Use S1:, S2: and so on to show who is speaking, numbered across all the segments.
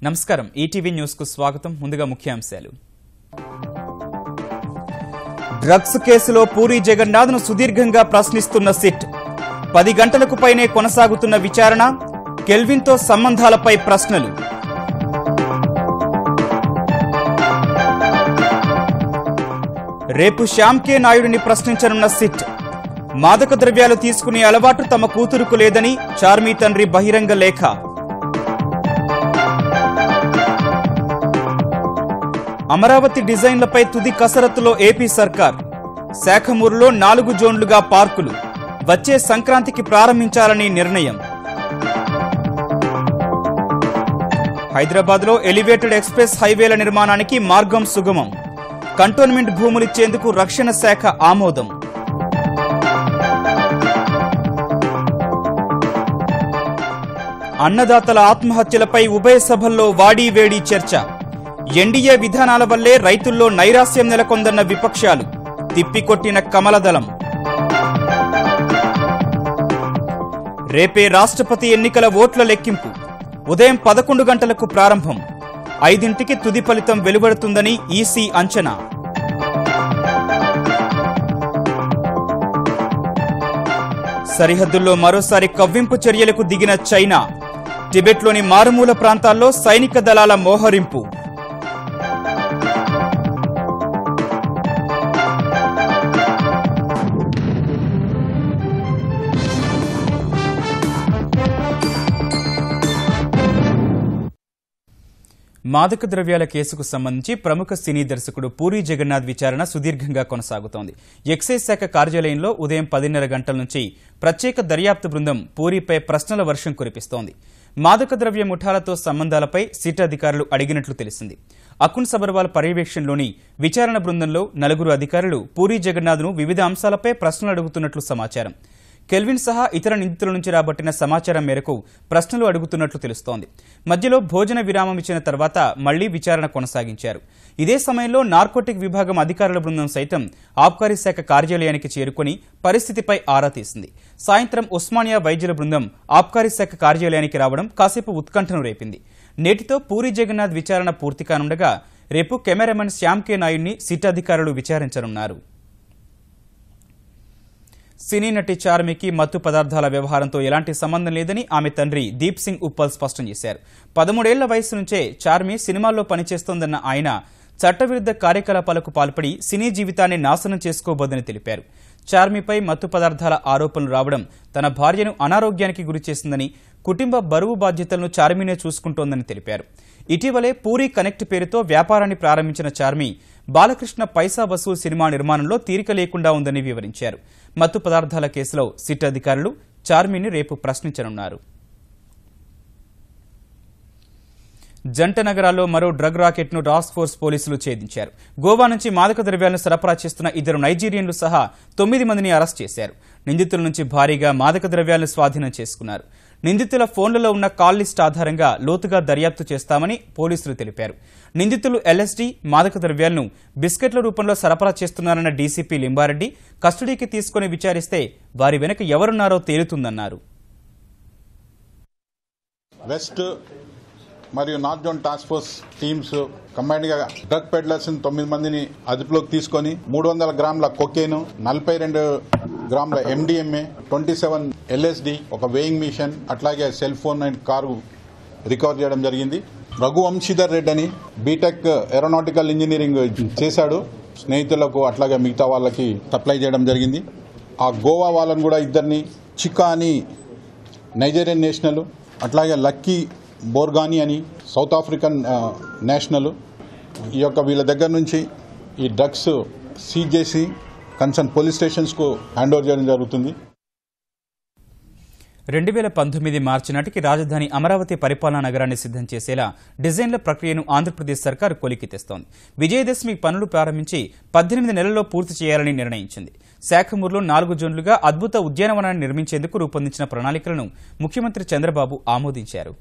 S1: నమస్కారం ETV news కు స్వాగతం ముందుగా ముఖ్యాంశాలు డ్రగ్స్ కేసులో పూరి జగన్నాథ్ ను సుదీర్ఘంగా ప్రశ్నిస్తున్న సిట్ 10 గంటలకు పైనే కొనసాగుతున్న విచారణ కెల్విన్ తో సంబంధాలపై ప్రశ్నలు రేపు శ్యామ్ కే నాయుడిని ప్రశ్నించనున్న సిట్ మాదక ద్రవ్యాలు తీసుకునే అలవాటు తమ కూతురుకు లేదని చార్మి తండ్రి బహిరంగ లేఖ అమరావతి డిజైన్లపై తుది కసరత్తులో ఏపీ సర్కార్ శాఖమూరులో 4 జోన్లుగా పార్కులు వచ్చే సంక్రాంతికి ప్రారంభించాలని నిర్ణయం హైదరాబాద్లో ఎలివేటెడ్ ఎక్స్ప్రెస్ హైవేల నిర్మాణానికి మార్గం సుగమం కంటోన్మెంట్ భూములిచ్చేందుకు రక్షణ శాఖ ఆమోదం అన్నదాతల ఆత్మహత్యలపై ఉభయ సభల్లో వాడీవేడీ చర్చ ఎన్డీఏ విధానాల వల్లే రైతుల్లో నైరాశ్యం నెలకొందన్న విపక్షాలు తిప్పికొట్టిన కమలదళం రేపే రాష్ట్రపతి ఎన్నికల ఓట్ల లెక్కింపు ఉదయం 11 గంటలకు ప్రారంభం 5ంటికి తుది ఫలితం వెలువడుతుందని ఈసీ అంచనా సరిహద్దుల్లో మరోసారి కవ్వింపు చర్యలకు దిగిన చైనా టిబెట్లోని మారుమూల ప్రాంతాల్లో సైనిక దళాల మోహరింపు మాదక ద్రవ్యాల కేసుకు సంబంధించి ప్రముఖ సినీ దర్శకుడు పూరి జగన్నాథ్ విచారణ సుదీర్ఘంగా కొనసాగుతోంది. ఎక్సైజ్ శాఖ కార్యాలయంలో ఉదయం 10:30 గంటల నుంచి ప్రత్యేక దర్యాప్తు బృందం పూరిపై ప్రశ్నల వర్షం కురిపిస్తోంది. మాదక ద్రవ్య ముఠాలతో సంబంధాలపై సిట్ అధికారులు అడిగినట్లు తెలిసింది. అకున్ సబర్వాల్ పర్యవేక్షణలోని విచారణ బృందంలో 4 అధికారులు పూరి జగన్నాథ్ను వివిధ అంశాలపై ప్రశ్నలు అడుగుతున్నట్లు సమాచారం. కెల్విన్ సహా ఇతర నిందితుల నుంచి రాబట్టిన సమాచారం మేరకు ప్రశ్నలు అడుగుతున్నట్లు తెలుస్తోంది. మధ్యలో భోజన విరామం ఇచ్చిన తర్వాత మళ్లీ విచారణ కొనసాగించారు. ఇదే సమయంలో నార్కోటిక్ విభాగం అధికారుల బృందం సైతం ఆబ్కారీ శాఖ కార్యాలయానికి చేరుకుని పరిస్థితిపై ఆరా తీసింది. సాయంత్రం ఉస్మానియా వైద్యుల బృందం ఆబ్కారీ శాఖ కార్యాలయానికి రావడం కాసేపు ఉత్కంఠను రేపింది. నేటితో పూరి జగన్నాథ్ విచారణ పూర్తి కానుండగా రేపు కెమెరామెన్ శ్యామ్ కే నాయుడిని సిట్ అధికారులు విచారించనున్నారు. సినీ నటి చార్మికి మత్తు పదార్థాల వ్యవహారంతో ఎలాంటి సంబంధం లేదని ఆమె తండ్రి దీప్ సింగ్ ఉప్పల్ స్పష్టం చేశారు. 13 ఏళ్ల వయసు నుంచే చార్మి సినిమాల్లో పనిచేస్తోందన్న ఆయన చట్టవిరుద్ధ కార్యకలాపాలకు పాల్పడి సినీ జీవితాన్ని నాశనం చేసుకోబోదని తెలిపారు. చార్మిపై మత్తు పదార్థాల ఆరోపణలు రావడం తన భార్యను అనారోగ్యానికి గురిచేసిందని, కుటుంబ బరువు బాధ్యతలను చార్మినే చూసుకుంటోందని తెలిపారు. ఇటీవలే పూరి కనెక్ట్ పేరుతో వ్యాపారాన్ని ప్రారంభించిన చార్మి బాలకృష్ణ పైసా వసూల్ సినిమా నిర్మాణంలో తీరిక లేకుండా ఉందని వివరించారు. మత్తు పదార్థాల కేసులో సిట్ అధికారులు చార్మిని రేపు ప్రశ్నించనున్నారు. జంట నగరాల్లో మరో డ్రగ్ రాకెట్ ను టాస్క్ ఫోర్స్ పోలీసులు ఛేదించారు. గోవా నుంచి మాదక ద్రవ్యాలను సరఫరా చేస్తున్న 2 నైజీరియన్లు సహా 9 మందిని అరెస్ట్ చేశారు. నిందితుల నుంచి భారీగా మాదక ద్రవ్యాలను స్వాధీనం చేసుకున్నారు. నిందితుల ఫోన్లలో ఉన్న కాల్ లిస్ట్ ఆధారంగా లోతుగా దర్యాప్తు చేస్తామని పోలీసులు తెలిపారు. నిందితులు ఎల్ఎస్డీ మాదక ద్రవ్యాలను బిస్కెట్ల రూపంలో సరఫరా చేస్తున్నారన్న డీసీపీ లింబారెడ్డి కస్టడీకి తీసుకుని విచారిస్తే వారి వెనుక ఎవరున్నారో తేలుతుందన్నారు.
S2: వెస్ట్ మరియు north zone task force teams combined గా డ్రగ్ పెడ్లర్స్ 9 మందిని అదుపులోకి తీసుకుని 300 గ్రాముల కొకేన్, 42 గ్రాముల ఎండిఎంఏ, 27 ఎల్ఎస్డి, ఒక వేయింగ్ మిషన్, అట్లాగే cell phone and car recover చేయడం జరిగింది. రఘువంశీధర్ రెడ్డి అని బీటెక్ ఏరోనాటికల్ ఇంజనీరింగ్ చేశాడు. స్నేహితులకు అట్లాగే మిగతా వాళ్ళకి సప్లై చేయడం జరిగింది. ఆ గోవా వాళ్ళని కూడా 2 చికా అని నైజీరియన్ నేషనల్, అట్లాగే లక్కీ బోర్గాని అని సౌత్ ఆఫ్రికన్ నేషనల్, ఈ యొక్క వీళ్ళ దగ్గర నుంచి ఈ డ్రగ్స్ సీజ్ చేసి కన్సర్న్ పోలీస్ స్టేషన్స్ కు హ్యాండ్ ఓవర్ చేయడం జరుగుతుంది.
S1: 2019 మార్చి నాటికి రాజధాని అమరావతి పరిపాలనా నగరాన్ని సిద్ధం చేసేలా డిజైన్ల ప్రక్రియను ఆంధ్రప్రదేశ్ సర్కార్ కొలికి తెస్తోంది. విజయదశమి పనులు ప్రారంభించి 18 నెలల్లో పూర్తి చేయాలని నిర్ణయించింది. శాఖమూరులో 4 జోన్లుగా అద్భుత ఉద్యానవనాన్ని నిర్మించేందుకు రూపొందించిన ప్రణాళికలను ముఖ్యమంత్రి చంద్రబాబు ఆమోదించారు.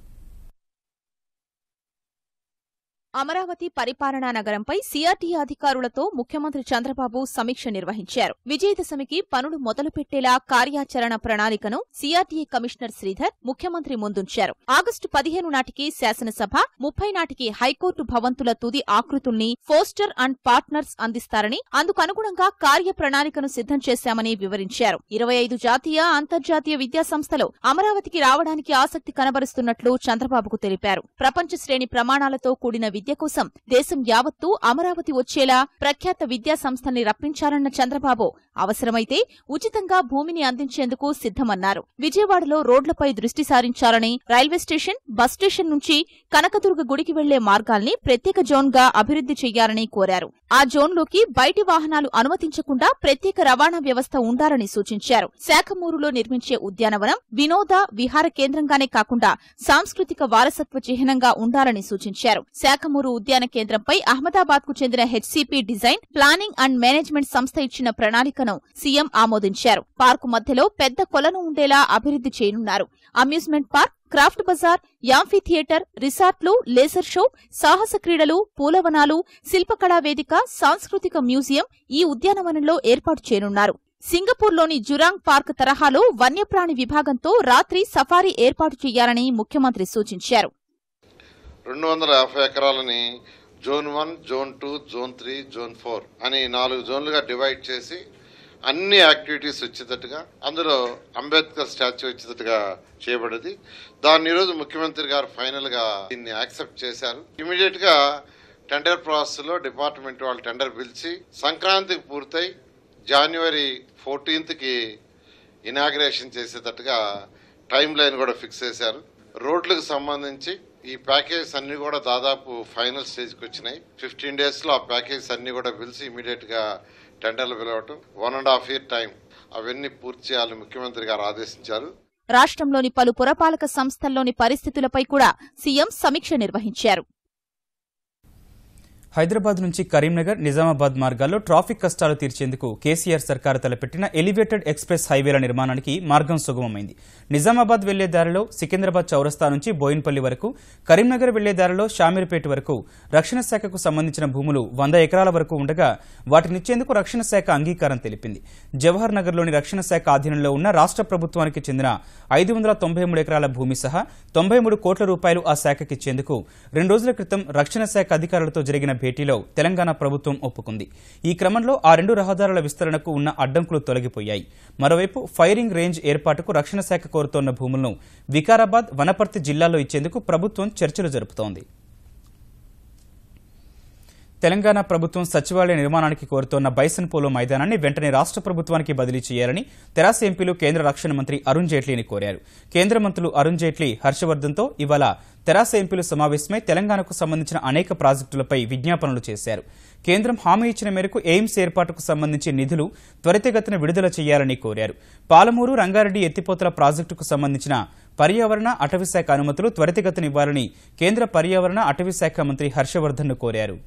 S3: అమరావతి పరిపాలనా నగరంపై సీఆర్టీ అధికారులతో ముఖ్యమంత్రి చంద్రబాబు సమీక్ష నిర్వహించారు. విజయదశమికి పనులు మొదలుపెట్టేలా కార్యాచరణ ప్రణాళికను సీఆర్టీఏ కమిషనర్ శ్రీధర్ ముఖ్యమంత్రి ముందుంచారు. ఆగస్టు 15 నాటికి శాసనసభ, 30 నాటికి హైకోర్టు భవంతుల తుది ఆకృతుల్ని ఫోస్టర్ అండ్ పార్ట్నర్స్ అందిస్తారని, అందుకనుగుణంగా కార్య ప్రణాళికను సిద్ధం చేశామని వివరించారు. 25 జాతీయ, అంతర్జాతీయ విద్యాసంస్థలు అమరావతికి రావడానికి ఆసక్తి కనబరుస్తున్నట్లు చంద్రబాబుకు తెలిపారు. ప్రపంచ శ్రేణి ప్రమాణాలతో కూడిన విద్య కోసం దేశం యావత్తూ అమరావతి వచ్చేలా ప్రఖ్యాత విద్యా సంస్థల్ని రప్పించారన్న చంద్రబాబు అవసరమైతే ఉచితంగా భూమిని అందించేందుకు సిద్ధమన్నారు. విజయవాడలో రోడ్లపై దృష్టి సారించాలని, రైల్వే స్టేషన్, బస్ స్టేషన్ నుంచి కనకదుర్గ గుడికి వెళ్లే మార్గాల్ని ప్రత్యేక జోన్గా అభివృద్ధి చేయాలని కోరారు. ఆ జోన్లోకి బయటి వాహనాలు అనుమతించకుండా ప్రత్యేక రవాణా వ్యవస్థ ఉండాలని సూచించారు. శాఖమూరులో నిర్మించే ఉద్యానవనం వినోద విహార కేంద్రంగానే కాకుండా సాంస్కృతిక వారసత్వ చిహ్నంగా ఉండాలని సూచించారు. శాఖమూరు ఉద్యాన కేంద్రంపై అహ్మదాబాద్ కు చెందిన HCP design, planning and management సంస్థ ఇచ్చిన ప్రణాళికను సీఎం ఆమోదించారు. పార్కు మధ్యలో పెద్ద కొలను ఉండేలా అభివృద్ధి చేయనున్నారు. Amusement park, craft bazaar, amphitheatre, రిసార్ట్లు, లేజర్ షో, సాహస క్రీడలు, పూలవనాలు, శిల్పకళా వేదిక, సాంస్కృతిక మ్యూజియం ఈ ఉద్యానవనంలో ఏర్పాటు చేయనున్నారు. సింగపూర్లోని జురాంగ్ పార్క్ తరహాలో వన్యప్రాణి విభాగంతో రాత్రి సఫారీ ఏర్పాటు చేయాలని ముఖ్యమంత్రి సూచించారు.
S4: 250 ఎకరాలని జోన్ 1, జోన్ 2, జోన్ 3, జోన్ 4 అని 4 జోన్లుగా డివైడ్ చేసి అన్ని యాక్టివిటీస్ వచ్చేటట్టుగా, అందులో అంబేద్కర్ స్టాచ్యూ వచ్చేటట్టుగా చేయబడింది. దాన్ని ఈరోజు ముఖ్యమంత్రి గారు ఫైనల్ గా దీన్ని యాక్సెప్ట్ చేశారు. ఇమీడియట్ గా టెండర్ ప్రాసెస్ లో డిపార్ట్మెంట్ వాళ్ళు టెండర్ పిలిచి సంక్రాంతికి పూర్తయి జనవరి 14th ఇనాగ్రేషన్ చేసేటట్టుగా టైం లైన్ కూడా ఫిక్స్ చేశారు. రోడ్లకు సంబంధించి ఈ ప్యాకేజ్ అన్ని కూడా దాదాపు ఫైనల్ స్టేజ్కి వచ్చినాయి. 15 days లో ఆ ప్యాకేజ్ అన్ని కూడా పిలిచి ఇమీడియట్ గా టెండర్లు పిలవటం, 1.5 year టైం అవన్నీ పూర్తి చేయాలని ముఖ్యమంత్రి గారు ఆదేశించారు.
S3: రాష్ట్రంలోని పలు పురపాలక సంస్థల్లోని పరిస్థితులపై కూడా సీఎం సమీక్ష నిర్వహించారు.
S1: హైదరాబాద్ నుంచి కరీంనగర్, నిజామాబాద్ మార్గాల్లో ట్రాఫిక్ కష్టాలు తీర్చేందుకు కేసీఆర్ సర్కారు తలపెట్టిన ఎలివేటెడ్ ఎక్స్ప్రెస్ హైవేల నిర్మాణానికి మార్గం సుగమమైంది. నిజామాబాద్ వెళ్లే దారిలో సికింద్రాబాద్ చౌరస్తా నుంచి బోయిన్పల్లి వరకు, కరీంనగర్ వెళ్లే దారిలో షామీర్పేట వరకు రక్షణ శాఖకు సంబంధించిన భూములు 100 ఎకరాల వరకు ఉండగా వాటినిచ్చేందుకు రక్షణ శాఖ అంగీకారం తెలిపింది. జవహర్ నగర్లోని రక్షణ శాఖ ఆధీనంలో ఉన్న రాష్ట్ర ప్రభుత్వానికి చెందిన 593 ఎకరాల భూమి సహా 93 కోట్ల రూపాయలు ఆ శాఖకిచ్చేందుకు 2 రోజుల క్రితం రక్షణ శాఖ అధికారులతో జరిగిన భేటీలో తెలంగాణ ప్రభుత్వం ఒప్పుకుంది. ఈ క్రమంలో ఆ 2 రహదారుల విస్తరణకు ఉన్న అడ్డంకులు తొలగిపోయాయి. మరోవైపు ఫైరింగ్ రేంజ్ ఏర్పాటుకు రక్షణ శాఖ కోరుతోన్న భూములను వికారాబాద్, వనపర్తి జిల్లాల్లో ఇచ్చేందుకు ప్రభుత్వం చర్చలు జరుపుతోంది. తెలంగాణ ప్రభుత్వం సచివాలయ నిర్మాణానికి కోరుతోన్న బైసన్ పోలో మైదానాన్ని వెంటనే రాష్ట్ర ప్రభుత్వానికి బదిలీ చేయాలని తెరాస ఎంపీలు కేంద్ర రక్షణ మంత్రి అరుణ్ జైట్లీని కోరారు. కేంద్ర మంత్రులు అరుణ్ జైట్లీ, హర్షవర్ధన్తో ఇవాళ తెరాస ఎంపీలు సమావేశమై తెలంగాణకు సంబంధించిన అనేక ప్రాజెక్టులపై విజ్ఞాపనలు చేశారు. కేంద్రం హామీ ఇచ్చిన మేరకు ఎయిమ్స్ ఏర్పాటుకు సంబంధించి నిధులు త్వరితగతిన విడుదల చేయాలని కోరారు. పాలమూరు, రంగారెడ్డి ఎత్తిపోతల ప్రాజెక్టుకు సంబంధించిన పర్యావరణ, అటవీశాఖ అనుమతులు త్వరితగతిన ఇవ్వాలని కేంద్ర పర్యావరణ, అటవీశాఖ మంత్రి హర్షవర్ధన్ను కోరారు.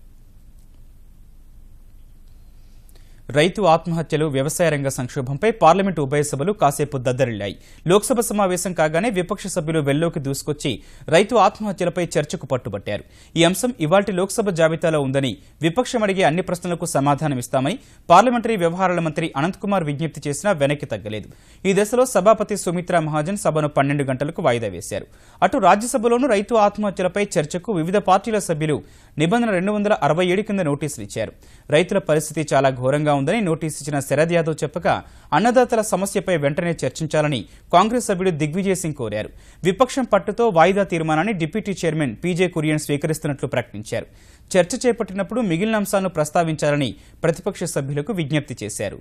S1: రైతు ఆత్మహత్యలు, వ్యవసాయ రంగ సంక్షోభంపై పార్లమెంటు ఉభయ సభలు కాసేపు దద్దరిల్లాయి. లోక్సభ సమావేశం కాగానే విపక్ష సభ్యులు వెల్లోకి దూసుకొచ్చి రైతు ఆత్మహత్యలపై చర్చకు పట్టుబట్టారు. ఈ అంశం ఇవాల్టి లోక్సభ జాబితాలో ఉందని, విపక్షం అడిగే అన్ని ప్రశ్నలకు సమాధానమిస్తామని పార్లమెంటరీ వ్యవహారాల మంత్రి అనంతకుమార్ విజ్ఞప్తి చేసినా వెనక్కి తగ్గలేదు. ఈ దశలో సభాపతి సుమిత్రా మహాజన్ సభను 12 గంటలకు వాయిదా వేశారు. అటు రాజ్యసభలోనూ రైతు ఆత్మహత్యలపై చర్చకు వివిధ పార్టీల సభ్యులు నిబంధన 267 కింద నోటీసులు ఇచ్చారు. రైతుల పరిస్థితి చాలా ఘోరంగా ఉందని నోటీసు ఇచ్చిన శరద్ యాదవ్ చెప్పగా అన్నదాతల సమస్యపై వెంటనే చర్చించాలని కాంగ్రెస్ సభ్యుడు దిగ్విజయ్ సింగ్ కోరారు. విపక్షం పట్టుతో వాయిదా తీర్మానాన్ని డిప్యూటీ చైర్మన్ పీజే కురియన్ స్వీకరిస్తున్నట్లు ప్రకటించారు. చర్చ చేపట్టినప్పుడు మిగిలిన అంశాలను ప్రస్తావించాలని ప్రతిపక్ష సభ్యులకు విజ్ఞప్తి చేశారు.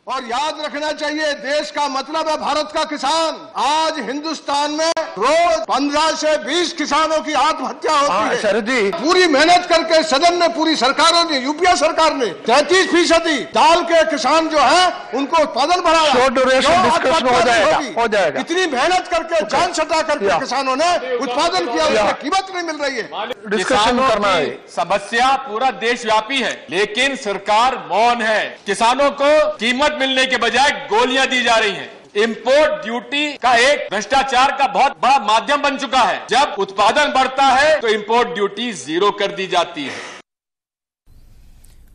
S5: और याद रखना चाहिए, देश का मतलब है भारत का किसान। आज हिंदुस्तान में रोज 15 से 20 किसानों की आत्महत्या होती है। शरद जी, पूरी मेहनत करके सदन में पूरी सरकारों ने, यूपीए सरकार ने 33% दाल के किसान जो है उनको उत्पादन बढ़ाया। हो जाएगा। इतनी मेहनत करके जान सटा करके किसानों ने उत्पादन किया, उसकी कीमत नहीं मिल रही है।
S6: किसानों की समस्या पूरा देशव्यापी है, लेकिन सरकार मौन है। किसानों को कीमत मिलने के बजाय गोलियां दी जा रही हैं। इंपोर्ट ड्यूटी का एक भ्रष्टाचार का बहुत बड़ा माध्यम बन चुका है। जब उत्पादन बढ़ता है तो इंपोर्ट ड्यूटी 0 कर दी जाती है।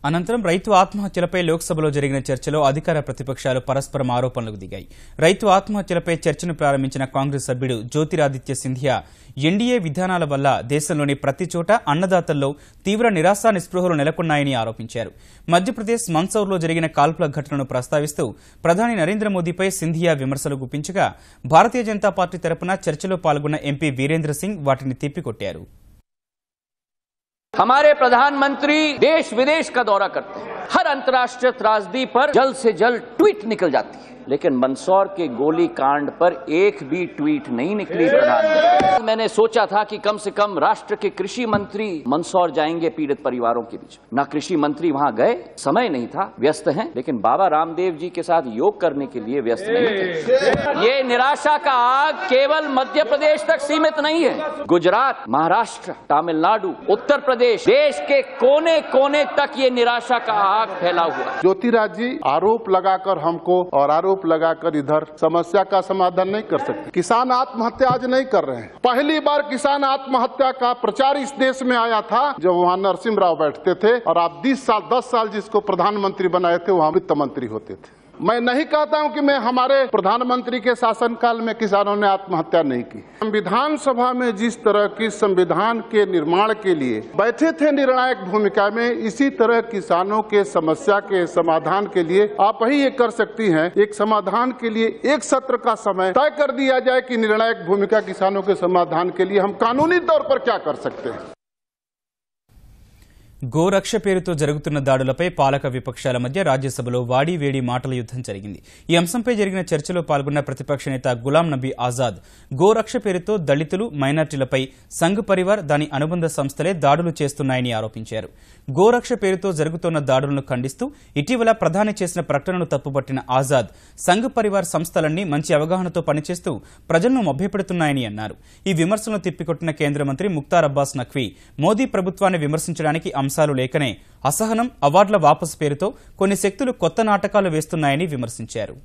S1: అనంతరం రైతు ఆత్మహత్యలపై లోక్సభలో జరిగిన చర్చలో అధికార ప్రతిపక్షాలు పరస్పరం ఆరోపణలకు దిగాయి. రైతు ఆత్మహత్యలపై చర్చను ప్రారంభించిన కాంగ్రెస్ సభ్యుడు జ్యోతిరాదిత్య సింధియా ఎన్డీఏ విధానాల వల్ల దేశంలోని ప్రతి చోట అన్నదాతల్లో తీవ్ర నిరాశా నిస్పృహలు నెలకొన్నాయని ఆరోపించారు. మధ్యప్రదేశ్ మందసౌర్లో జరిగిన కాల్పుల ఘటనను ప్రస్తావిస్తూ ప్రధాని నరేంద్ర మోదీపై సింధియా విమర్శలు గుప్పించగా భారతీయ జనతా పార్టీ తరపున చర్చలో పాల్గొన్న ఎంపీ వీరేంద్ర సింగ్ వాటిని తిప్పికొట్టారు.
S7: हमारे प्रधानमंत्री देश विदेश का दौरा करते हैं, हर अंतर्राष्ट्रीय त्रासदी पर जल्द से जल्द ट्वीट निकल जाती है, लेकिन मंदसौर के गोली कांड पर एक भी ट्वीट नहीं निकली प्रधानमंत्री। मैंने सोचा था कि कम से कम राष्ट्र के कृषि मंत्री मंदसौर जाएंगे पीड़ित परिवारों के बीच, ना कृषि मंत्री वहां गए, समय नहीं था, व्यस्त हैं, लेकिन बाबा रामदेव जी के साथ योग करने के लिए व्यस्त नहीं थे। ये निराशा का आग केवल मध्य प्रदेश तक सीमित नहीं है, गुजरात, महाराष्ट्र, तमिलनाडु, उत्तर प्रदेश, देश के कोने कोने तक ये निराशा का आग फैला हुआ है।
S8: ज्योतिराज जी आरोप लगाकर हमको और आरोप लगाकर इधर समस्या का समाधान नहीं कर सकते। किसान आत्महत्या आज नहीं कर रहे हैं, पहली बार किसान आत्महत्या का प्रचार इस देश में आया था जब वहाँ नरसिम्हा राव बैठते थे और आप 10 साल जिसको प्रधानमंत्री बनाए थे वहाँ वित्त मंत्री होते थे। मैं नहीं कहता हूं कि मैं हमारे प्रधानमंत्री के शासनकाल में किसानों ने आत्महत्या नहीं की। संविधान सभा में जिस तरह की संविधान के निर्माण के लिए बैठे थे निर्णायक भूमिका में, इसी तरह किसानों के समस्या के समाधान के लिए आप ही ये कर सकती हैं। एक समाधान के लिए एक सत्र का समय तय कर दिया जाए कि निर्णायक भूमिका किसानों के समाधान के लिए हम कानूनी तौर पर क्या कर सकते हैं।
S1: గోరక్ష పేరుతో జరుగుతున్న దాడులపై పాలక విపక్షాల మధ్య రాజ్యసభలో వాడీవేడి మాటల యుద్దం జరిగింది. ఈ అంశంపై జరిగిన చర్చలో పాల్గొన్న ప్రతిపక్ష నేత గులాం నబీ ఆజాద్ గోరక్ష పేరుతో దళితులు, మైనార్టీలపై సంఘ్ పరివార్, దాని అనుబంధ సంస్థలే దాడులు చేస్తున్నాయని ఆరోపించారు. గోరక్ష పేరుతో జరుగుతున్న దాడులను ఖండిస్తూ ఇటీవల ప్రధాని చేసిన ప్రకటనను తప్పుపట్టిన ఆజాద్ సంఘ్ పరివార్ సంస్థలన్నీ మంచి అవగాహనతో పనిచేస్తూ ప్రజలను మభ్యపెడుతున్నాయని అన్నారు. ఈ విమర్శలను తిప్పికొట్టిన కేంద్ర మంత్రి ముఖ్తార్ అబ్బాస్ నఖ్వీ మోదీ ప్రభుత్వాన్ని విమర్శించడానికి అంశాలు లేకనే అసహనం, అవార్డుల వాపసు పేరుతో కొన్ని శక్తులు కొత్త నాటకాలు వేస్తున్నాయని విమర్శించారు.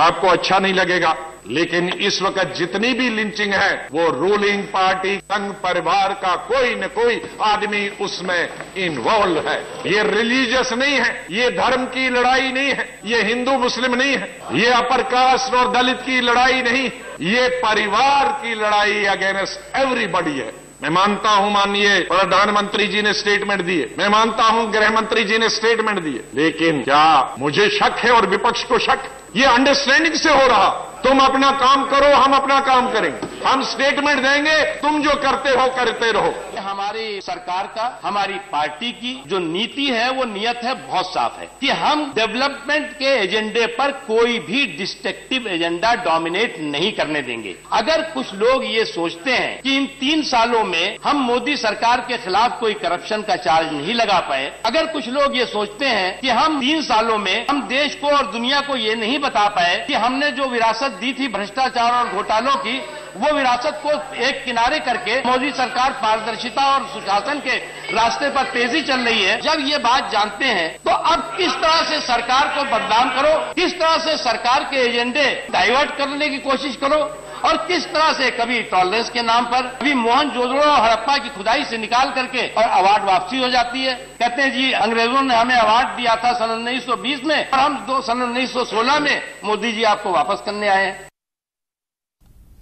S9: आपको अच्छा नहीं लगेगा, लेकिन इस वक्त जितनी भी लिंचिंग है वो रूलिंग पार्टी संघ परिवार का कोई न कोई आदमी उसमें इन्वॉल्व है। ये रिलीजियस नहीं है, ये धर्म की लड़ाई नहीं है, ये हिंदू मुस्लिम नहीं है, ये अपर कास्ट और दलित की लड़ाई नहीं, ये परिवार की लड़ाई अगेंस्ट एवरीबॉडी है। मैं मानता हूं माननीय प्रधानमंत्री जी ने स्टेटमेंट दिए, मैं मानता हूं गृह मंत्री जी ने स्टेटमेंट दिए, लेकिन क्या मुझे शक है और विपक्ष को शक? ये अंडरस्टैंडिंग से हो रहा, तुम अपना काम करो, हम अपना काम करेंगे, हम स्टेटमेंट देंगे, तुम जो करते हो करते रहो।
S10: हमारी सरकार का, हमारी पार्टी की जो नीति है वो नियत है बहुत साफ है कि हम डेवलपमेंट के एजेंडे पर कोई भी डिस्ट्रक्टिव एजेंडा डोमिनेट नहीं करने देंगे। अगर कुछ लोग ये सोचते हैं कि इन 3 सालों में हम मोदी सरकार के खिलाफ कोई करप्शन का चार्ज नहीं लगा पाए, अगर कुछ लोग ये सोचते हैं कि हम 3 सालों में हम देश को और दुनिया को ये नहीं बता पाए कि हमने जो विरासत दी थी भ्रष्टाचार और घोटालों की, वो विरासत को एक किनारे करके मोदी सरकार पारदर्शिता और सुशासन के रास्ते पर तेजी चल रही है, जब ये बात जानते हैं तो अब किस तरह से सरकार को बदनाम करो, किस तरह से सरकार के एजेंडे डाइवर्ट करने की कोशिश करो और किस तरह से कभी टॉलरेंस के नाम पर कभी मोहनजोदड़ो और हड़प्पा की खुदाई से निकाल करके और अवार्ड वापसी हो जाती है। कहते हैं जी अंग्रेजों ने हमें अवार्ड दिया था सन 1920 में और हम सन 1916 में मोदी जी आपको वापस करने आए हैं।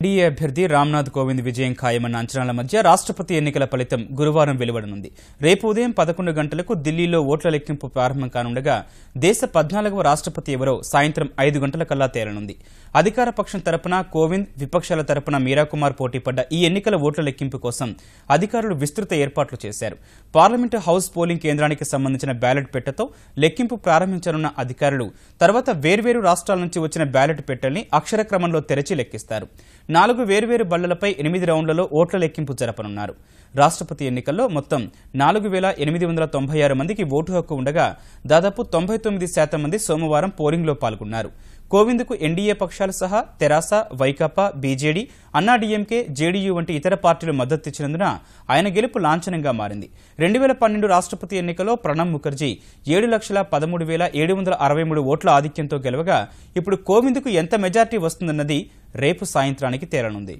S1: ఎన్డీఏ అభ్యర్థి రామ్నాథ్ కోవింద్ విజయం ఖాయమన్న అంచనాల మధ్య రాష్ట్రపతి ఎన్నికల ఫలితం గురువారం వెలువడనుంది. రేపు ఉదయం 11 గంటలకు ఢిల్లీలో ఓట్ల లెక్కింపు ప్రారంభం కానుండగా దేశ 14వ రాష్ట్రపతి ఎవరో సాయంత్రం 5 గంటలకల్లా తేలనుంది. అధికార పక్షం తరపున కోవింద్, విపక్షాల తరపున మీరాకుమార్ పోటీపడ్డ ఈ ఎన్నికల ఓట్ల లెక్కింపు కోసం అధికారులు విస్తృత ఏర్పాట్లు చేశారు. పార్లమెంటు హౌస్ పోలింగ్ కేంద్రానికి సంబంధించిన బ్యాలెట్ పెట్టెతో లెక్కింపు ప్రారంభించనున్న అధికారులు తర్వాత వేర్వేరు రాష్ట్రాల నుంచి వచ్చిన బ్యాలెట్ పెట్టెల్ని అక్షర క్రమంలో తెరచి లెక్కిస్తారు. 4 వేర్వేరు బళ్లలపై 8 రౌండ్లలో ఓట్ల లెక్కింపు జరపనున్నారు. రాష్ట్రపతి ఎన్నికల్లో మొత్తం 4896 మందికి ఓటు హక్కు ఉండగా దాదాపు 99% మంది సోమవారం పోలింగ్లో పాల్గొన్నారు. కోవింద్కు ఎన్డీఏ పక్షాలు సహా తెరాస, వైకాపా, బీజేడీ, అన్నాడీఎంకే, జేడీయూ వంటి ఇతర పార్టీలు మద్దతిచ్చినందున ఆయన గెలుపు లాంఛనంగా మారింది. 2012 రాష్ట్రపతి ఎన్నికలో ప్రణబ్ ముఖర్జీ 7,13,763 ఓట్ల ఆధిక్యంతో గెలవగా ఇప్పుడు కోవింద్కు ఎంత మెజార్టీ వస్తుందన్నది రేపు సాయంత్రానికి తేలనుంది.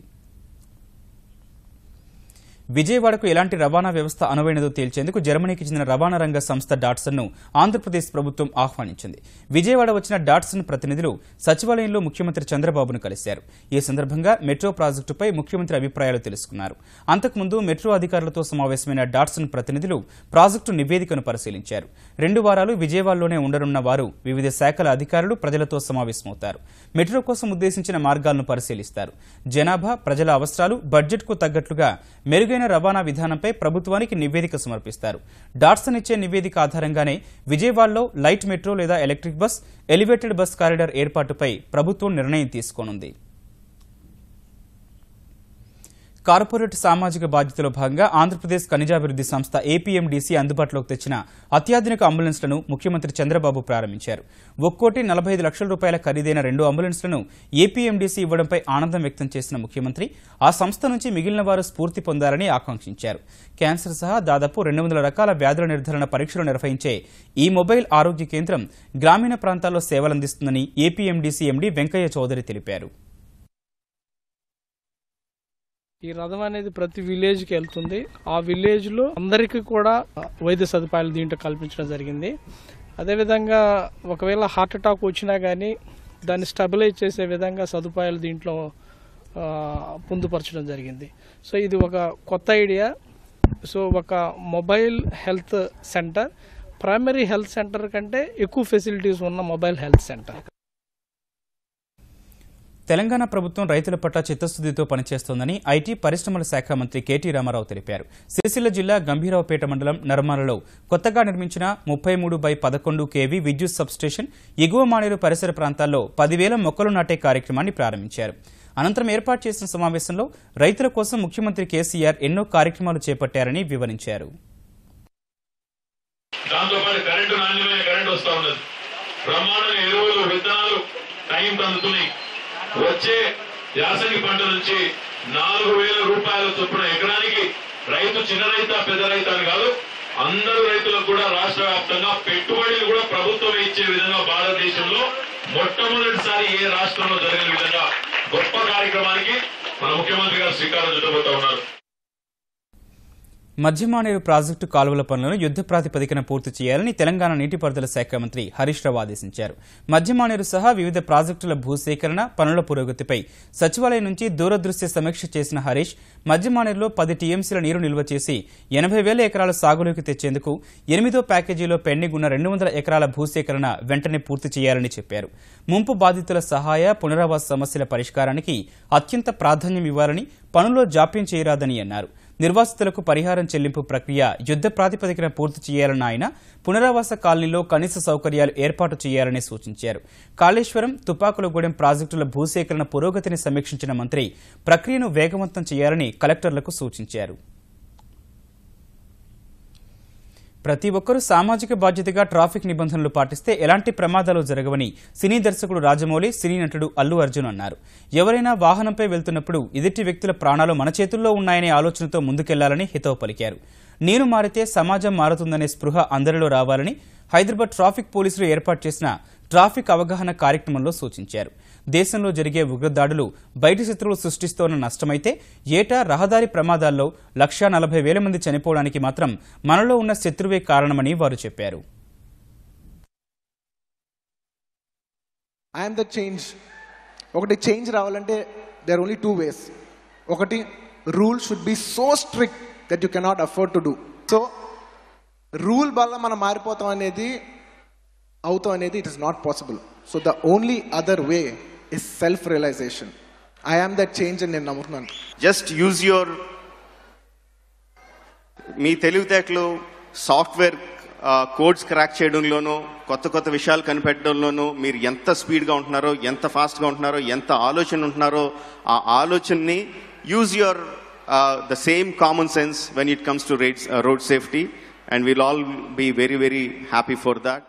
S1: విజయవాడకు ఎలాంటి రవాణా వ్యవస్థ అనువైనదో తేల్చేందుకు జర్మనీకి చెందిన రవాణా రంగ సంస్థ డాట్సన్ను ఆంధ్రప్రదేశ్ ప్రభుత్వం ఆహ్వానించింది. విజయవాడ వచ్చిన డాట్సన్ ప్రతినిధులు సచివాలయంలో ముఖ్యమంత్రి చంద్రబాబును కలిశారు. ఈ సందర్భంగా మెట్రో ప్రాజెక్టుపై ముఖ్యమంత్రి అభిప్రాయాలు తెలుసుకున్నారు. అంతకుముందు మెట్రో అధికారులతో సమావేశమైన డాట్సన్ ప్రతినిధులు ప్రాజెక్టు నివేదికను పరిశీలించారు. 2 వారాలు విజయవాడలోనే ఉండనున్న వారు వివిధ శాఖల అధికారులు ప్రజలతో సమావేశమవుతారు. మెట్రో కోసం ఉద్దేశించిన మార్గాలను పరిశీలిస్తారు. జనాభా, ప్రజల అవసరాలు, బడ్జెట్కు తగ్గట్లుగా మెరుగైన రవాణా విధానంపై ప్రభుత్వానికి నివేదిక సమర్పిస్తారు. డాట్సన్ ఇచ్చే నివేదిక ఆధారంగానే విజయవాడలో లైట్ మెట్రో లేదా electric bus, elevated bus corridor ఏర్పాటుపై ప్రభుత్వం నిర్ణయం తీసుకోనుంది. కార్పొరేట్ సామాజిక బాధ్యతలో భాగంగా ఆంధ్రప్రదేశ్ ఖనిజాభివృద్ది సంస్థ ఏపీఎండీసీ అందుబాటులోకి తెచ్చిన అత్యాధునిక అంబులెన్స్లను ముఖ్యమంత్రి చంద్రబాబు ప్రారంభించారు. 1,45 లక్షల రూపాయల ఖరీదైన 2 అంబులెన్స్లను ఏపీఎండీసీ ఇవ్వడంపై ఆనందం వ్యక్తం చేసిన ముఖ్యమంత్రి ఆ సంస్థ నుంచి మిగిలిన వారు స్ఫూర్తి పొందాలని ఆకాంక్షించారు. క్యాన్సర్ సహా దాదాపు 200 రకాల వ్యాధుల నిర్ధారణ పరీక్షలు నిర్వహించే ఈ మొబైల్ ఆరోగ్య కేంద్రం గ్రామీణ ప్రాంతాల్లో సేవలందిస్తుందని ఏపీఎండీసీ ఎండీ వెంకయ్య చౌదరి తెలిపారు.
S11: ఈ రథం అనేది ప్రతి విలేజ్ కి వెళ్తుంది. ఆ విలేజ్ లో అందరికీ కూడా వైద్య సదుపాయాలు దీంట్లో కల్పించడం జరిగింది. అదేవిధంగా ఒకవేళ హార్ట్ అటాక్ వచ్చినా కానీ దాన్ని స్టెబిలైజ్ చేసే విధంగా సదుపాయాలు దీంట్లో పొందుపరచడం జరిగింది. సో ఇది ఒక కొత్త ఐడియా. సో ఒక mobile health centre, primary health centre కంటే ఎక్కువ ఫెసిలిటీస్ ఉన్న మొబైల్ హెల్త్ సెంటర్.
S1: తెలంగాణ ప్రభుత్వం రైతుల పట్ల చిత్తశుద్దితో పనిచేస్తోందని ఐటీ పరిశ్రమల శాఖ మంత్రి కేటీ రామారావు తెలిపారు. సిరిసిల్ల జిల్లా గంభీరావుపేట మండలం నర్మాలలో కొత్తగా నిర్మించిన 33/11 kV విద్యుత్ సబ్స్టేషన్, ఎగువ మానేరు పరిసర ప్రాంతాల్లో 10,000 మొక్కలు నాటే కార్యక్రమాన్ని ప్రారంభించారు. అనంతరం ఏర్పాటు చేసిన సమావేశంలో రైతుల కోసం ముఖ్యమంత్రి కేసీఆర్ ఎన్నో కార్యక్రమాలు చేపట్టారని వివరించారు.
S9: వచ్చే యాసంగి పంట నుంచి 4,000 రూపాయల చొప్పున ఎకరానికి రైతు చిన్న రైత పెద్ద రైత అని కాదు, అందరూ రైతులకు కూడా రాష్ట్ర వ్యాప్తంగా పెట్టుబడులు కూడా ప్రభుత్వం ఇచ్చే విధంగా భారతదేశంలో మొట్టమొదటిసారి ఏ రాష్ట్రంలో జరిగిన విధంగా గొప్ప కార్యక్రమానికి మన ముఖ్యమంత్రి గారు శ్రీకారం చుట్టబోతా ఉన్నారు.
S1: మధ్యమానేరు ప్రాజెక్టు కాలువల పనులను యుద్ద ప్రాతిపదికన పూర్తి చేయాలని తెలంగాణ నీటిపారుదల శాఖ మంత్రి హరీష్ రావు ఆదేశించారు. మధ్యమానేరు సహా వివిధ ప్రాజెక్టుల భూసేకరణ పనుల పురోగతిపై సచివాలయం నుంచి దూరదృశ్య సమీక్ష చేసిన హరీష్ మధ్యమానేరులో 10 టీఎంసీల నీరు నిల్వ చేసి 80,000 ఎకరాల సాగులోకి తెచ్చేందుకు 8వ ప్యాకేజీలో పెండింగ్ ఉన్న 200 ఎకరాల భూసేకరణ వెంటనే పూర్తి చేయాలని చెప్పారు. ముంపు బాధితుల సహాయ పునరావాస సమస్యల పరిష్కారానికి అత్యంత ప్రాధాన్యం ఇవ్వాలని, పనుల్లో జాప్యం చేయరాదని అన్నారు. నిర్వాసితులకు పరిహారం చెల్లింపు ప్రక్రియ యుద్ద ప్రాతిపదికన పూర్తి చేయాలన్న ఆయన పునరావాస కాలనీలో కనీస సౌకర్యాలు ఏర్పాటు చేయాలని సూచించారు. కాళేశ్వరం, తుపాకులగూడెం ప్రాజెక్టుల భూసేకరణ పురోగతిని సమీక్షించిన మంత్రి ప్రక్రియను వేగవంతం చేయాలని కలెక్టర్లకు సూచించారు. ప్రతి ఒక్కరూ సామాజిక బాధ్యతగా ట్రాఫిక్ నిబంధనలు పాటిస్తే ఎలాంటి ప్రమాదాలు జరగవని సినీ దర్శకుడు రాజమౌళి, సినీ నటుడు అల్లు అర్జున్ అన్నారు. ఎవరైనా వాహనంపై వెళ్తున్నప్పుడు ఎదుటి వ్యక్తుల ప్రాణాలు మన చేతుల్లో ఉన్నాయనే ఆలోచనతో ముందుకెళ్లాలని హితవు పలికారు. నేను మారితే సమాజం మారుతుందనే స్పృహ అందరిలో రావాలని హైదరాబాద్ ట్రాఫిక్ పోలీసులు ఏర్పాటు చేసిన ట్రాఫిక్ అవగాహన కార్యక్రమంలో సూచించారు. దేశంలో జరిగే ఉగ్రదాడులు బయటి శత్రువులు సృష్టిస్తోన్న నష్టమైతే ఏటా రహదారి ప్రమాదాల్లో 140,000 మంది చనిపోవడానికి మాత్రం మనలో ఉన్న శత్రువే కారణమని వారు చెప్పారు.
S12: I'm the change. ఒకటి చేంజ్ రావాలంటే దేర్ ఓన్లీ 2 ways. ఒకటి, rule should be so strict that you cannot afford to do. So rule వల్ల మనం మారిపోతాం అనేది అవుతాం అనేది it is not possible. So the only other way is self-realization. I am that change అని నేను నమ్ముతున్నాను.
S13: Just use your మీ తెలివితేటలు software codes crack చేయడంలోనూ కొత్త విషయాలు కనిపెట్టడంలోనూ మీరు ఎంత స్పీడ్గా ఉంటున్నారో, ఎంత ఫాస్ట్గా ఉంటున్నారో, ఎంత ఆలోచన ఉంటున్నారో ఆ ఆలోచనని use your the same common sense when it comes to road safety and will all be very very happy for that.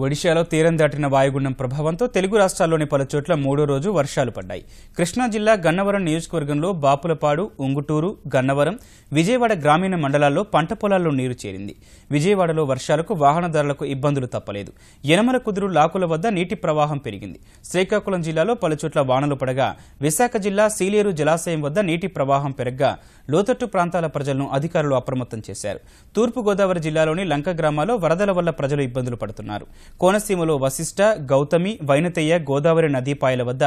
S1: ఒడిశాలో తీరం దాటిన వాయుగుండం ప్రభావంతో తెలుగు రాష్ట్రాల్లోని పలు చోట్ల మూడో రోజు వర్షాలు పడ్డాయి. కృష్ణా జిల్లా గన్నవరం నియోజకవర్గంలో బాపులపాడు, ఉంగుటూరు, గన్నవరం, విజయవాడ గ్రామీణ మండలాల్లో పంట పొలాల్లో నీరు చేరింది. విజయవాడలో వర్షాలకు వాహనదారులకు ఇబ్బందులు తప్పలేదు. యనమల కుదురు లాకుల వద్ద నీటి ప్రవాహం పెరిగింది. శ్రీకాకుళం జిల్లాలో పలు చోట్ల వానలు పడగా విశాఖ జిల్లా సీలేరు జలాశయం వద్ద నీటి ప్రవాహం పెరగ్గా లోతట్టు ప్రాంతాల ప్రజలను అధికారులు అప్రమత్తం చేశారు. తూర్పు గోదావరి జిల్లాలోని లంక గ్రామాల్లో వరదల వల్ల ప్రజలు ఇబ్బందులు పడుతున్నారు. కోనసీమలో వశిష్ట, గౌతమి, వైనతయ్య గోదావరి నదీపాయల వద్ద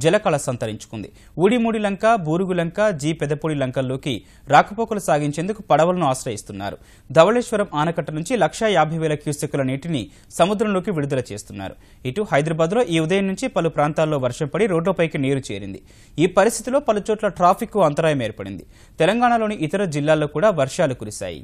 S1: జలకళ సంతరించుకుంది. ఊడిమూడి లంక, బూరుగు లంక, జీ పెదపూడి లంకల్లోకి రాకపోకలు సాగించేందుకు పడవలను ఆశ్రయిస్తున్నారు. ధవళేశ్వరం ఆనకట్ట నుంచి 1,50,000 క్యూసెక్కుల నీటిని సముద్రంలోకి విడుదల చేస్తున్నారు. ఇటు హైదరాబాద్లో ఈ ఉదయం నుంచి పలు ప్రాంతాల్లో వర్షం పడి రోడ్లపైకి నీరు చేరింది. ఈ పరిస్థితిలో పలు చోట్ల ట్రాఫిక్కు అంతరాయం ఏర్పడింది. తెలంగాణలోని ఇతర జిల్లాల్లో కూడా వర్షాలు కురిశాయి.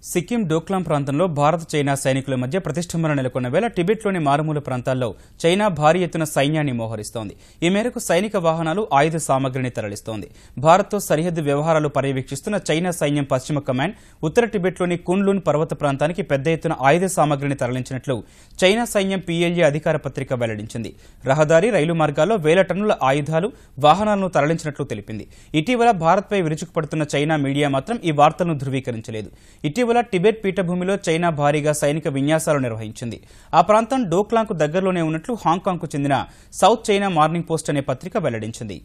S1: సిక్కిం డోక్లాం ప్రాంతంలో భారత్ చైనా సైనికుల మధ్య ప్రతిష్టంభన నెలకొన్న వేళ టిబెట్లోని మారుమూల ప్రాంతాల్లో చైనా భారీ ఎత్తున సైన్యాన్ని మోహరిస్తోంది. ఈ మేరకు సైనిక వాహనాలు, ఆయుధ సామగ్రిని తరలిస్తోంది. భారత్తో సరిహద్దు వ్యవహారాలు పర్యవేక్షిస్తున్న చైనా సైన్యం పశ్చిమ కమాండ్ ఉత్తర టిబెట్లోని కున్లున్ పర్వత ప్రాంతానికి పెద్ద ఎత్తున ఆయుధ సామగ్రిని తరలించినట్లు చైనా సైన్యం PLA అధికార పత్రిక వెల్లడించింది. రహదారి, రైలు మార్గాల్లో 1,000 టన్నుల ఆయుధాలు, వాహనాలను తరలించినట్లు తెలిపింది. ఇటీవల భారత్పై విరుచుకుపడుతున్న చైనా మీడియా మాత్రం ఈ వార్తలను ధృవీకరించలేదు. ఇటీవల టిబెట్ పీఠభూమిలో చైనా భారీగా సైనిక విన్యాసాలు నిర్వహించింది. ఆ ప్రాంతం డోక్లాంకు దగ్గరలోనే ఉన్నట్లు హాంకాంగ్కు చెందిన సౌత్ చైనా మార్నింగ్ పోస్ట్ అనే పత్రిక వెల్లడించింది.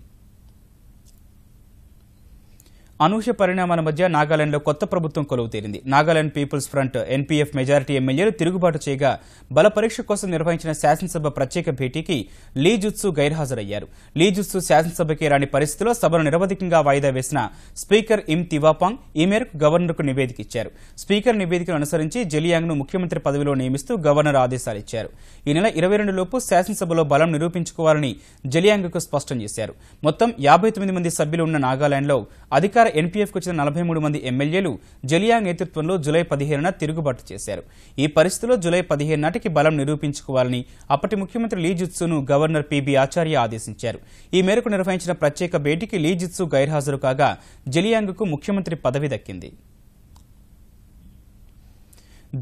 S1: అనూహ్య పరిణామాల మధ్య నాగాలాండ్లో కొత్త ప్రభుత్వం కొలువు తీరింది. Nagaland people's front NPF majority ఎమ్మెల్యేలు తిరుగుబాటు చేయగా బల పరీక్ష కోసం నిర్వహించిన శాసనసభ ప్రత్యేక భేటీకి లీ జుత్సు గైర్హాజరయ్యారు. లీ జుత్సు శాసనసభకి రాని పరిస్థితిలో సభను నిరవధికంగా వాయిదా వేసిన స్పీకర్ ఇమ్ తివాపాంగ్ ఈ మేరకు గవర్నర్కు నివేదిక ఇచ్చారు. స్పీకర్ నివేదికను అనుసరించి జెలియాంగ్ను ముఖ్యమంత్రి పదవిలో నియమిస్తూ గవర్నర్ ఆదేశాలిచ్చారు. ఈ నెల 22 లోపు శాసనసభలో బలం నిరూపించుకోవాలని జెలియాంగ్కు స్పష్టం చేశారు. మొత్తం 59 మంది సభ్యులు ఉన్న నాగాలాండ్లో అధికార NPFకు చెందిన 43 మంది ఎమ్మెల్యేలు జెలియాంగ్ నేతృత్వంలో జూలై 15న తిరుగుబాటు చేశారు. ఈ పరిస్థితిలో జూలై 15 నాటికి బలం నిరూపించుకోవాలని అప్పటి ముఖ్యమంత్రి లీ జుత్సును గవర్నర్ PB ఆచార్య ఆదేశించారు. ఈ మేరకు నిర్వహించిన ప్రత్యేక భేటీకి లీ జుత్సు గైర్హాజరు కాగా జెలియాంగ్కు ముఖ్యమంత్రి పదవి దక్కింది.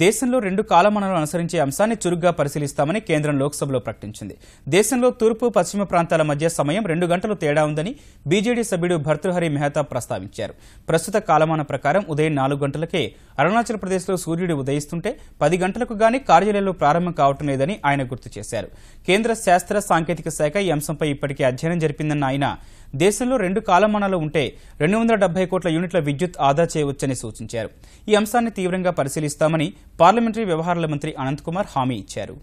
S1: దేశంలో 2 కాలమానాలు అనుసరించే అంశాన్ని చురుగ్గా పరిశీలిస్తామని కేంద్రం లోక్సభలో ప్రకటించింది. దేశంలో తూర్పు, పశ్చిమ ప్రాంతాల మధ్య సమయం 2 గంటలు తేడా ఉందని బీజేడీ సభ్యుడు భర్తృహరి మెహతా ప్రస్తావించారు. ప్రస్తుత కాలమాన ప్రకారం ఉదయం 4 గంటలకే అరుణాచల్ ప్రదేశ్లో సూర్యుడు ఉదయిస్తుంటే 10 గంటలకు గానీ కార్యాలయాలు ప్రారంభం కావటం లేదని ఆయన గుర్తు చేశారు. కేంద్ర శాస్త్ర సాంకేతిక శాఖ ఈ అంశంపై ఇప్పటికే అధ్యయనం జరిపిందన్న ఆయన దేశంలో 2 కాలమానాలు ఉంటే 270 కోట్ల యూనిట్ల విద్యుత్ ఆదా చేయవచ్చని సూచించారు. ఈ అంశాన్ని తీవ్రంగా పరిశీలిస్తామని పార్లమెంటరీ వ్యవహారాల మంత్రి అనంత్ కుమార్ హామీ ఇచ్చారు.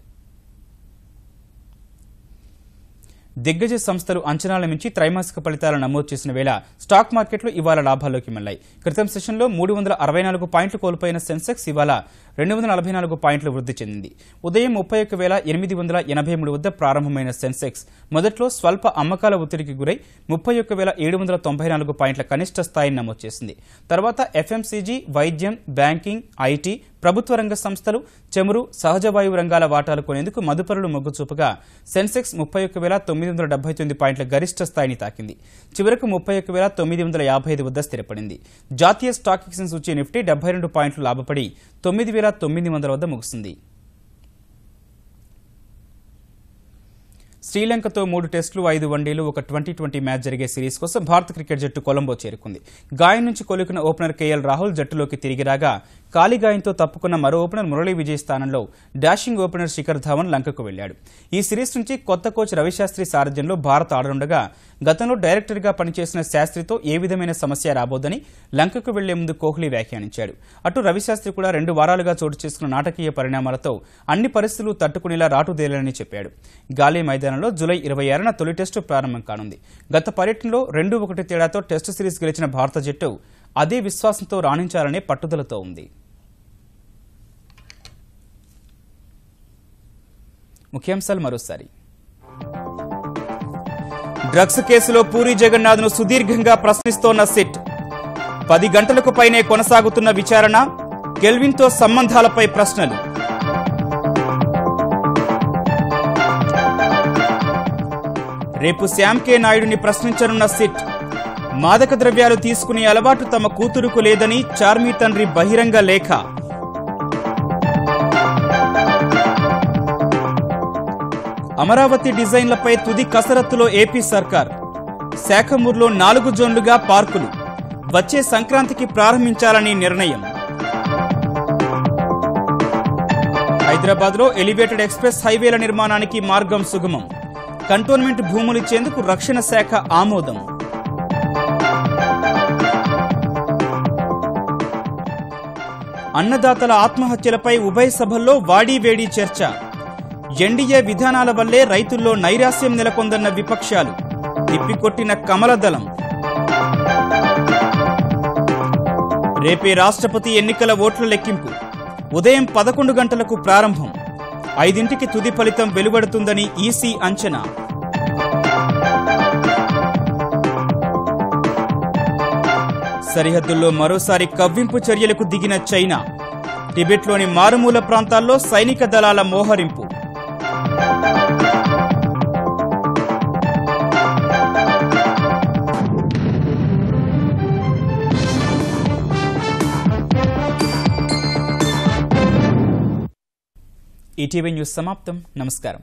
S1: దిగ్గజ సంస్థలు అంచనాల మించి త్రైమాసిక ఫలితాలు నమోదు చేసిన వేళ స్టాక్ మార్కెట్లు ఇవాళ లాభాల్లోకి మళ్లాయి. క్రితం సెషన్లో 364 పాయింట్లు కోల్పోయిన సెన్సెక్స్ ఇవాళ 244 పాయింట్లు వృద్ధి చెందింది. ఉదయం 31,883 వద్ద ప్రారంభమైన సెన్సెక్స్ మొదట్లో స్వల్ప అమ్మకాల ఒత్తిడికి గురై 31,794 పాయింట్ల కనిష్ట స్థాయిని నమోదు చేసింది. తర్వాత FMCG, వైద్యం, బ్యాంకింగ్, IT, ప్రభుత్వ రంగ సంస్థలు, చమురు, సహజ వాయువు రంగాల వాటాలు కొనేందుకు మదుపరులు మొగ్గు చూపగా సెన్సెక్స్ 31,979 పాయింట్ల గరిష్ట స్థాయిని తాకింది. చివరకు 31,955 వద్ద స్థిరపడింది. జాతీయ స్టాక్ ఎక్స్చేంజ్ సూచీ నిఫ్టీ 72 పాయింట్లు లాభపడి 9,900 వద్ద ముగిసింది. శ్రీలంకతో 3 టెస్టులు, 5 వన్డేలు, ఒక T20 మ్యాచ్ జరిగే సిరీస్ కోసం భారత క్రికెట్ జట్టు కొలంబో చేరుకుంది. గాయం నుంచి కోలుకున్న ఓపెనర్ KL రాహుల్ జట్టులోకి తిరిగి రాగా కాలి గాయంతో తప్పుకున్న మరో ఓపెనర్ మురళీ విజయ్ స్థానంలో డాషింగ్ ఓపెనర్ శిఖర్ ధావన్ లంకకు వెళ్లాడు. ఈ సిరీస్ నుంచి కొత్త కోచ్ రవిశాస్త్రి సారథ్యంలో భారత్ ఆడనుండగా గతంలో డైరెక్టర్గా పనిచేసిన శాస్త్రితో ఏ విధమైన సమస్య రాబోదని లంకకు వెళ్లే ముందు కోహ్లీ వ్యాఖ్యానించాడు. అటు రవిశాస్త్రి కూడా 2 వారాలుగా చోటు చేసుకున్న నాటకీయ పరిణామాలతో అన్ని పరిస్థితులు తట్టుకునేలా రాటుదేలాలని చెప్పాడు. గాలే మైదానంలో జూలై 26న తొలి టెస్టు ప్రారంభం కానుంది. గత పర్యటనలో 2-1 తేడాతో టెస్టు సిరీస్ గెలిచిన భారత జట్టు అదే విశ్వాసంతో రాణించాలనే పట్టుదలతో ఉంది. ముఖ్యాంశాలు మరోసారి. డ్రగ్స్ కేసులో పూరీ జగన్నాథ్ను సుదీర్ఘంగా ప్రశ్నిస్తోన్న సిట్. 10 గంటలకు పైనే కొనసాగుతున్న విచారణ. కెల్విన్తో సంబంధాలపై ప్రశ్నలు. రేపు శ్యామ్ కే నాయుడుని ప్రశ్నించనున్న సిట్. మాదక ద్రవ్యాలు తీసుకునే అలవాటు తమ కూతురుకు లేదని చార్మి తండ్రి బహిరంగ లేఖ. అమరావతి డిజైన్లపై తుది కసరత్తులో ఏపీ సర్కార్. శాఖమూరులో 4 జోన్లుగా పార్కులు వచ్చే సంక్రాంతికి ప్రారంభించాలని నిర్ణయం. హైదరాబాద్లో ఎలివేటెడ్ ఎక్స్ప్రెస్ హైవేల నిర్మాణానికి మార్గం సుగమం. కంటోన్మెంట్ భూములిచ్చేందుకు రక్షణ శాఖ ఆమోదం. అన్నదాతల ఆత్మహత్యలపై ఉభయ సభల్లో వాడీవేడీ చర్చ. ఎన్డీఏ విధానాల వల్లే రైతుల్లో నైరాశ్యం నెలకొందన్న విపక్షాలు. తిప్పికొట్టిన కమలదళం. రేపే రాష్ట్రపతి ఎన్నికల ఓట్ల లెక్కింపు. ఉదయం 11 గంటలకు ప్రారంభం. 5ంటికి తుది ఫలితం వెలువడుతుందని ఈసీ అంచనా. సరిహద్దుల్లో మరోసారి కవ్వింపు చర్యలకు దిగిన చైనా. టిబెట్లోని మారుమూల ప్రాంతాల్లో సైనిక దళాల మోహరింపు. ఈటీవీ న్యూస్ సమాప్తం. నమస్కారం.